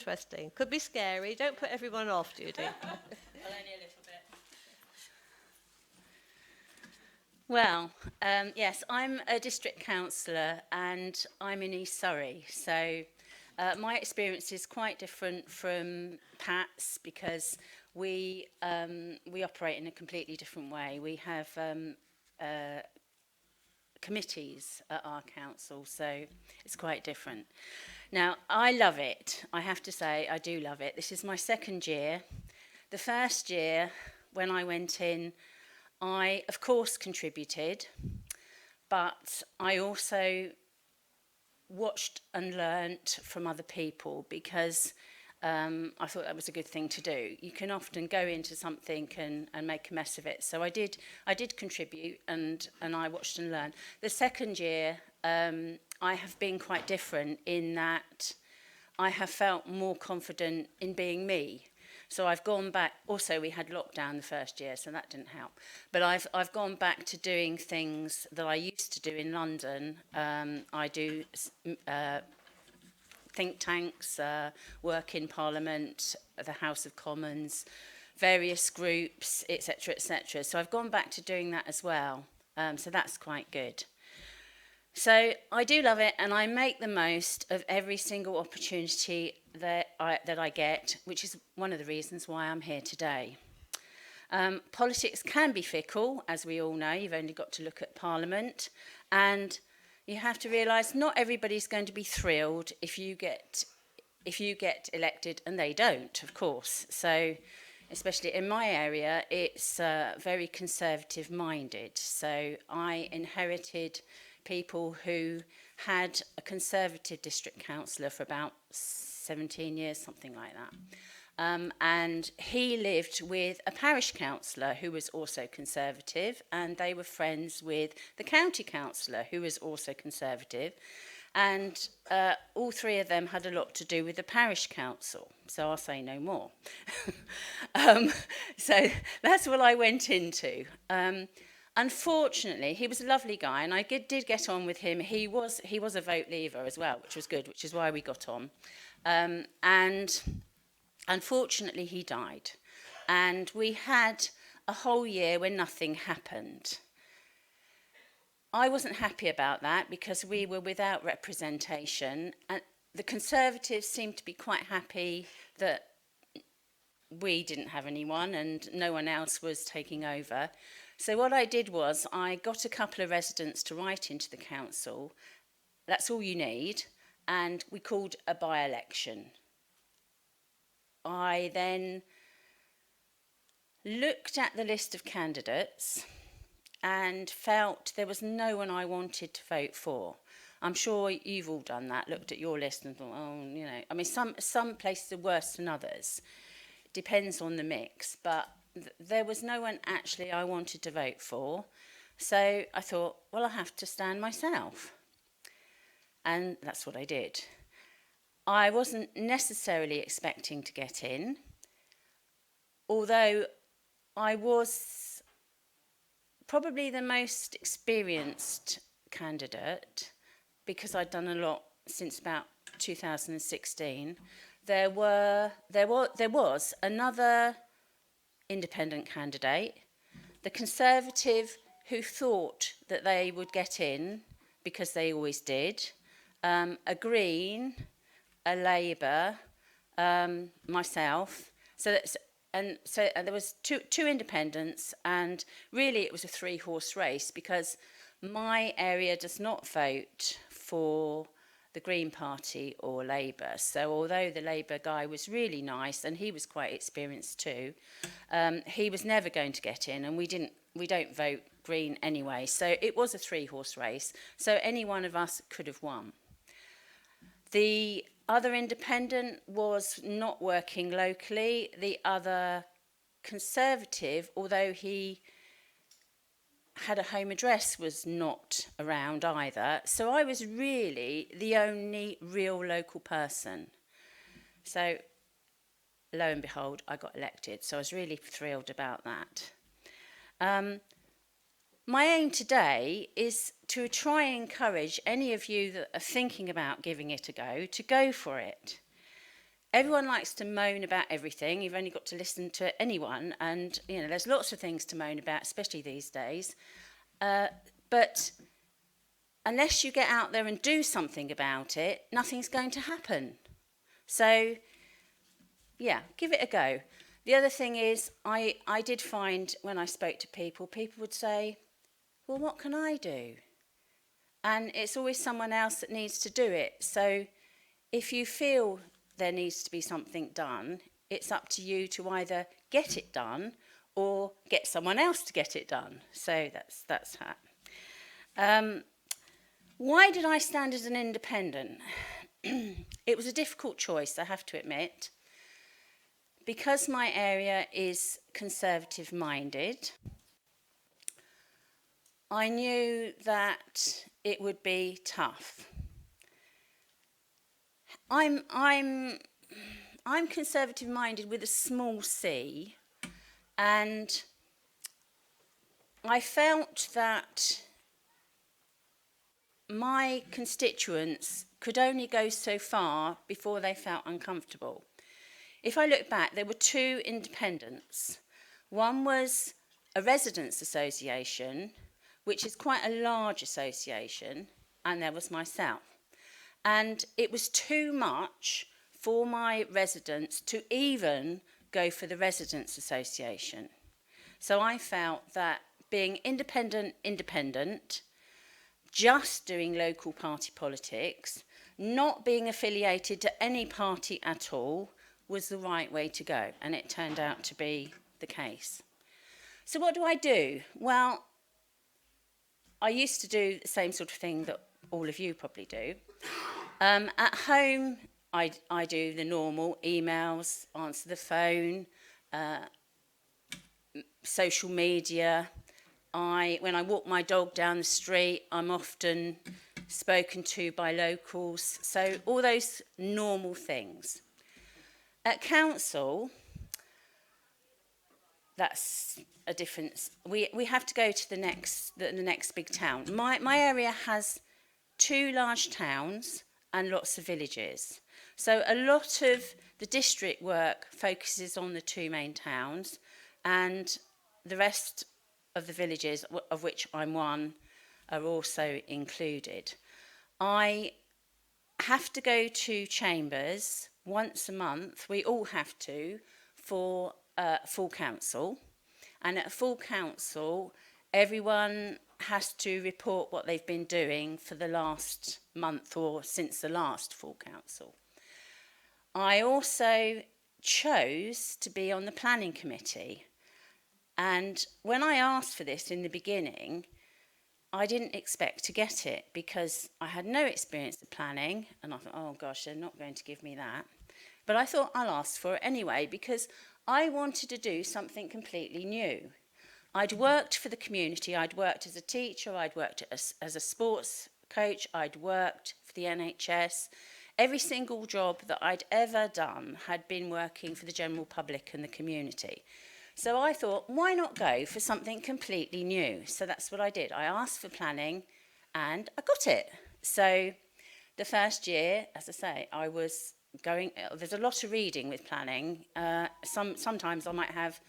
interesting. Could be scary. Don't put everyone off, Judy. Well, only a little bit. Well, yes, I'm a district councillor and I'm in East Surrey. So my experience is quite different from Pat's because we operate in a completely different way. We have committees at our council, so it's quite different. Now, I love it. I have to say, I do love it. This is my second year. The first year, when I went in, I, of course, contributed, but I also watched and learnt from other people because I thought that was a good thing to do. You can often go into something and make a mess of it. So I did contribute and I watched and learned. The second year, I have been quite different in that I have felt more confident in being me. So I've gone back. Also, we had lockdown the first year, so that didn't help. But I've gone back to doing things that I used to do in London. I do think tanks, work in Parliament, the House of Commons, various groups, etc., etc. So I've gone back to doing that as well. So that's quite good. So I do love it, and I make the most of every single opportunity that I get, which is one of the reasons why I'm here today. Politics can be fickle, as we all know. You've only got to look at Parliament, and you have to realise not everybody's going to be thrilled if you get elected, and they don't, of course. So, especially in my area, it's very conservative-minded. So I inherited people who had a Conservative district councillor for about 17 years, something like that. And he lived with a parish councillor who was also Conservative, and they were friends with the county councillor who was also Conservative. And all three of them had a lot to do with the parish council, so I'll say no more. So that's what I went into. Unfortunately, he was a lovely guy, and I did get on with him. He was a vote leaver as well, which was good, which is why we got on. And unfortunately, he died. And we had a whole year where nothing happened. I wasn't happy about that because we were without representation. And the Conservatives seemed to be quite happy that we didn't have anyone and no one else was taking over. So what I did was I got a couple of residents to write into the council. That's all you need. And we called a by-election. I then looked at the list of candidates and felt there was no one I wanted to vote for. I'm sure you've all done that, looked at your list and thought, oh, you know. I mean, some places are worse than others. It depends on the mix, but there was no one actually I wanted to vote for. So I thought, well, I have to stand myself. And that's what I did. I wasn't necessarily expecting to get in, although I was probably the most experienced candidate because I'd done a lot since about 2016. There was another independent candidate, the Conservative who thought that they would get in because they always did, a Green, a Labour, myself. So there was two independents, and really it was a three-horse race because my area does not vote for the Green Party or Labour. So although the Labour guy was really nice and he was quite experienced too, he was never going to get in, and we don't vote Green anyway. So it was a three-horse race. So any one of us could have won. The other independent was not working locally. The other Conservative, although he had a home address, was not around either. So I was really the only real local person. So lo and behold, I got elected. So I was really thrilled about that. My aim today is to try and encourage any of you that are thinking about giving it a go to go for it. everyone likes to moan about everything. You've only got to listen to anyone, and there's lots of things to moan about, especially these days. But unless you get out there and do something about it, nothing's going to happen. So, yeah, give it a go. The other thing is, I did find when I spoke to people would say, well, what can I do? And it's always someone else that needs to do it. So if you feel there needs to be something done, it's up to you to either get it done or get someone else to get it done. So that's that. Why did I stand as an independent? It was a difficult choice, I have to admit. Because my area is Conservative-minded, I knew that it would be tough. I'm Conservative-minded with a small c, and I felt that my constituents could only go so far before they felt uncomfortable. If I look back, there were two independents. One was a residents' association, which is quite a large association, and there was myself. And it was too much for my residents to even go for the residents' association. So I felt that being independent, just doing local party politics, not being affiliated to any party at all, was the right way to go, and it turned out to be the case. So what do I do? Well, I used to do the same sort of thing that all of you probably do. At home, I do the normal emails, answer the phone, social media. When I walk my dog down the street, I'm often spoken to by locals. So all those normal things. At council, that's a difference. We have to go to the next big town. My area has 2 large towns and lots of villages. So a lot of the district work focuses on the 2 main towns, and the rest of the villages, of which I'm one, are also included. I have to go to chambers once a month. We all have to, for full council. And at full council, everyone has to report what they've been doing for the last month or since the last full council. I also chose to be on the planning committee. And when I asked for this in the beginning, I didn't expect to get it because I had no experience of planning, and I thought, oh gosh, they're not going to give me that. But I thought I'll ask for it anyway because I wanted to do something completely new. I'd worked for the community, I'd worked as a teacher, I'd worked as a sports coach, I'd worked for the NHS. Every single job that I'd ever done had been working for the general public and the community. So I thought, why not go for something completely new? So that's what I did. I asked for planning and I got it. So the first year, as I say, I was going, there's a lot of reading with planning. Sometimes I might have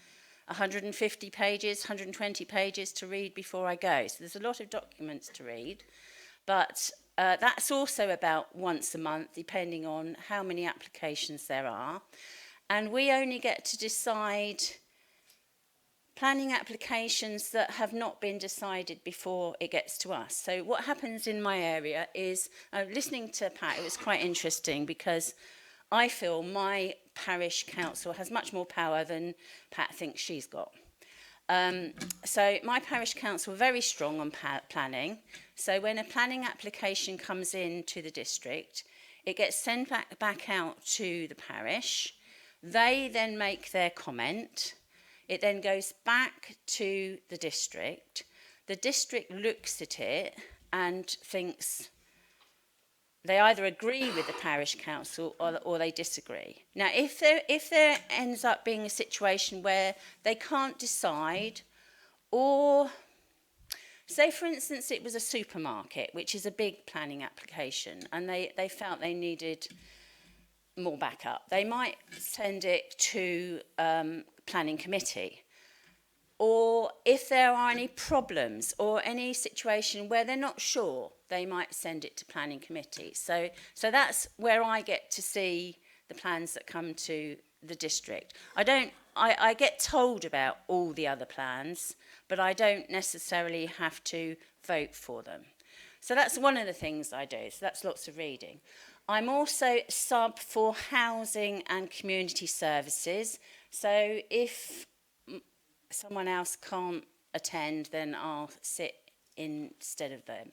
150 pages, 120 pages to read before I go. So there's a lot of documents to read. But that's also about once a month, depending on how many applications there are. And we only get to decide planning applications that have not been decided before it gets to us. So what happens in my area is, listening to Pat, it was quite interesting because I feel my parish council has much more power than Pat thinks she's got. So my parish council are very strong on planning. So when a planning application comes into the district, it gets sent back out to the parish. They then make their comment. It then goes back to the district. The district looks at it and thinks they either agree with the parish council or they disagree. Now, if there ends up being a situation where they can't decide, or say, for instance, it was a supermarket, which is a big planning application, and they felt they needed more backup. They might send it to planning committee. Or if there are any problems or any situation where they're not sure, they might send it to planning committee. So that's where I get to see the plans that come to the district. I get told about all the other plans, but I don't necessarily have to vote for them. So that's one of the things I do. So that's lots of reading. I'm also sub for housing and community services. So if someone else can't attend, then I'll sit instead of them.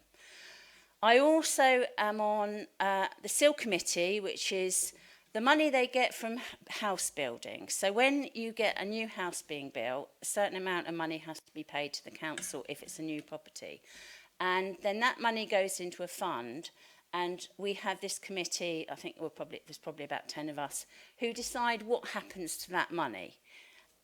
I also am on the Cllr committee, which is the money they get from house building. So when you get a new house being built, a certain amount of money has to be paid to the council if it's a new property. And then that money goes into a fund, and we have this committee, I think there's probably about 10 of us, who decide what happens to that money.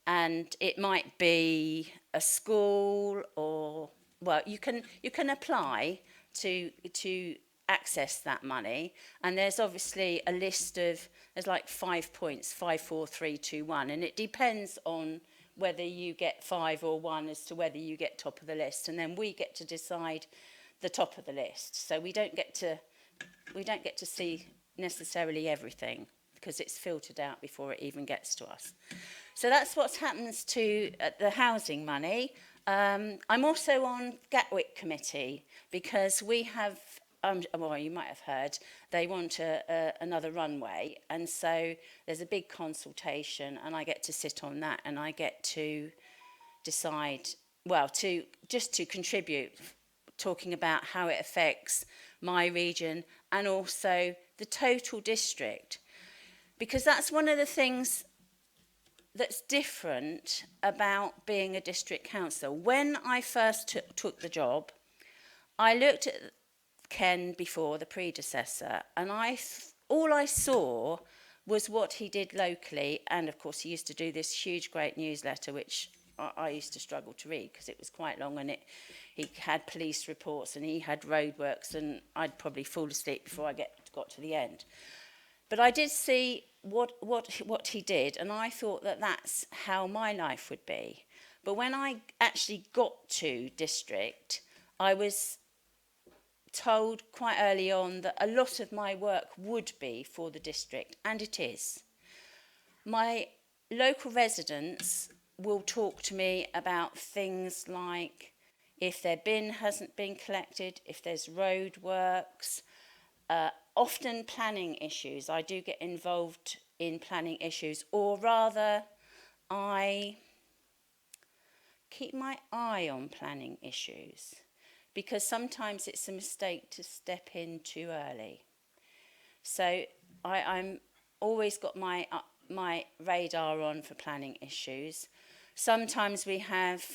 And it might be a school, or, well, you can apply to access that money, and there's obviously a list of, there's like 5 points, 5, 4, 3, 2, 1, and it depends on whether you get 5 or 1 as to whether you get top of the list, and then we get to decide the top of the list. So we don't get to see necessarily everything, because it's filtered out before it even gets to us. So that's what happens to the housing money. I'm also on Gatwick committee, because we have, well, you might have heard, they want another runway, and so there's a big consultation, and I get to sit on that, and I get to decide, well, to contribute, talking about how it affects my region and also the total district, because that's one of the things that's different about being a district councillor. When I first took the job, I looked at Ken before, the predecessor, and all I saw was what he did locally, and of course he used to do this huge great newsletter, which I used to struggle to read because it was quite long, and he had police reports and he had roadworks, and I'd probably fall asleep before I got to the end. But I did see what he did, and I thought that that's how my life would be. But when I actually got to district, I was told quite early on that a lot of my work would be for the district, and it is. My local residents will talk to me about things like if their bin hasn't been collected, if there's road works, often planning issues. I do get involved in planning issues, or rather, I keep my eye on planning issues, because sometimes it's a mistake to step in too early. So I'm always got my radar on for planning issues. Sometimes we have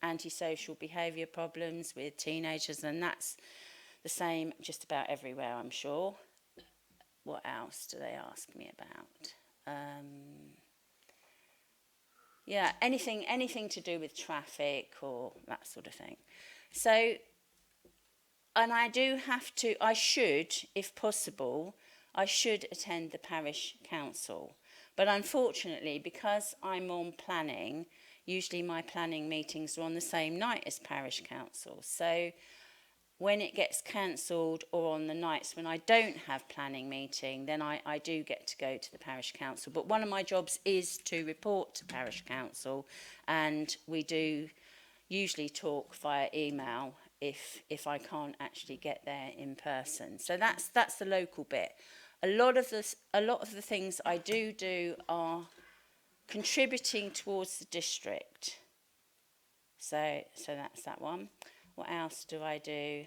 antisocial behaviour problems with teenagers, and that's the same just about everywhere, I'm sure. What else do they ask me about? Yeah, anything to do with traffic or that sort of thing. So, and I should, if possible, I should attend the parish council. But unfortunately, because I'm on planning, usually my planning meetings are on the same night as parish council. So when it gets cancelled, or on the nights when I don't have planning meeting, then I do get to go to the parish council. But one of my jobs is to report to parish council, and we do usually talk via email if I can't actually get there in person. So that's the local bit. A lot of the things I do are contributing towards the district. So that's that one. What else do I do?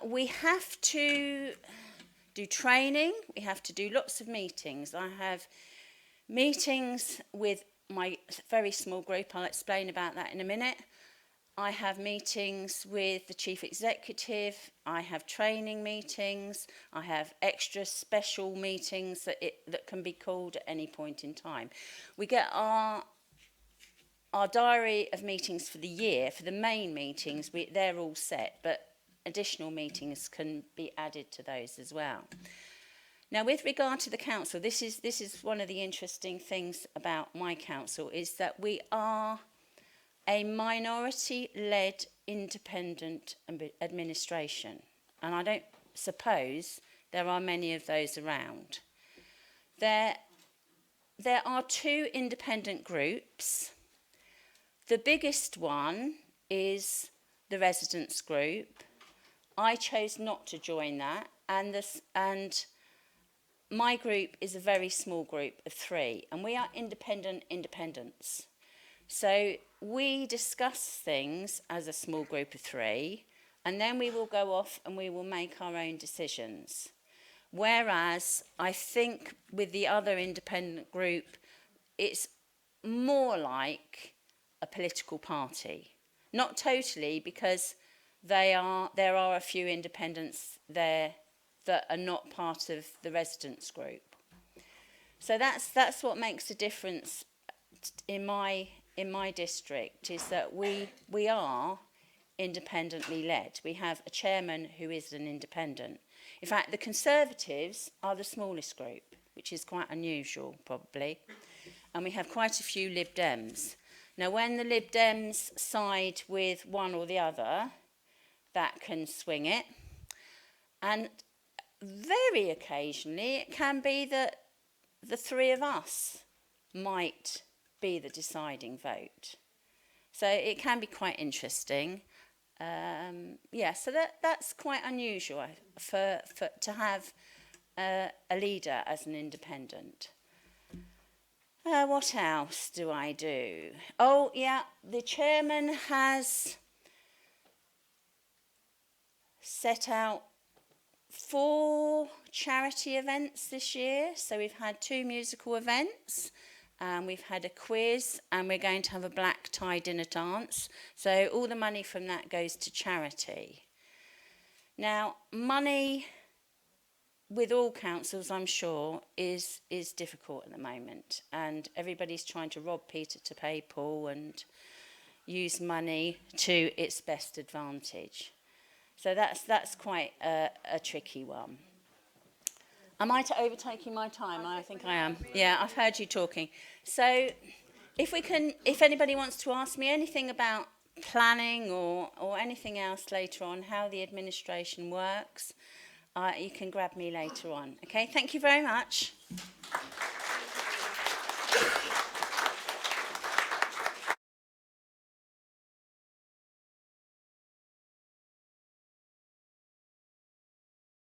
We have to do training. We have to do lots of meetings. I have meetings with my very small group. I'll explain about that in a minute. I have meetings with the chief executive. I have training meetings. I have extra special meetings that can be called at any point in time. We get our diary of meetings for the year. For the main meetings, they're all set, but additional meetings can be added to those as well. Now, with regard to the council, this is one of the interesting things about my council, is that we are a minority-led independent administration, and I don't suppose there are many of those around. There are 2 independent groups. The biggest one is the residents group. I chose not to join that, and my group is a very small group of 3, and we are independents. So we discuss things as a small group of 3, and then we will go off and we will make our own decisions. Whereas I think with the other independent group, it's more like a political party. Not totally, because there are a few independents there that are not part of the residents group. So that's what makes a difference in my district, is that we are independently led. We have a chairman who is an independent. In fact, the Conservatives are the smallest group, which is quite unusual probably, and we have quite a few Lib Dems. Now, when the Lib Dems side with one or the other, that can swing it, and very occasionally it can be that the 3 of us might be the deciding vote. So it can be quite interesting. So that's quite unusual for to have a leader as an independent. What else do I do? Oh, yeah, the chairman has set out 4 charity events this year. So we've had 2 musical events, and we've had a quiz, and we're going to have a black tie dinner dance. So all the money from that goes to charity. Now, money with all councils, I'm sure, is difficult at the moment, and everybody's trying to rob Peter to pay Paul and use money to its best advantage. So that's quite a tricky one. Am I overtaking my time? I think I am. Yeah, I've heard you talking. So if anybody wants to ask me anything about planning or anything else later on, how the administration works, you can grab me later on. Okay, thank you very much.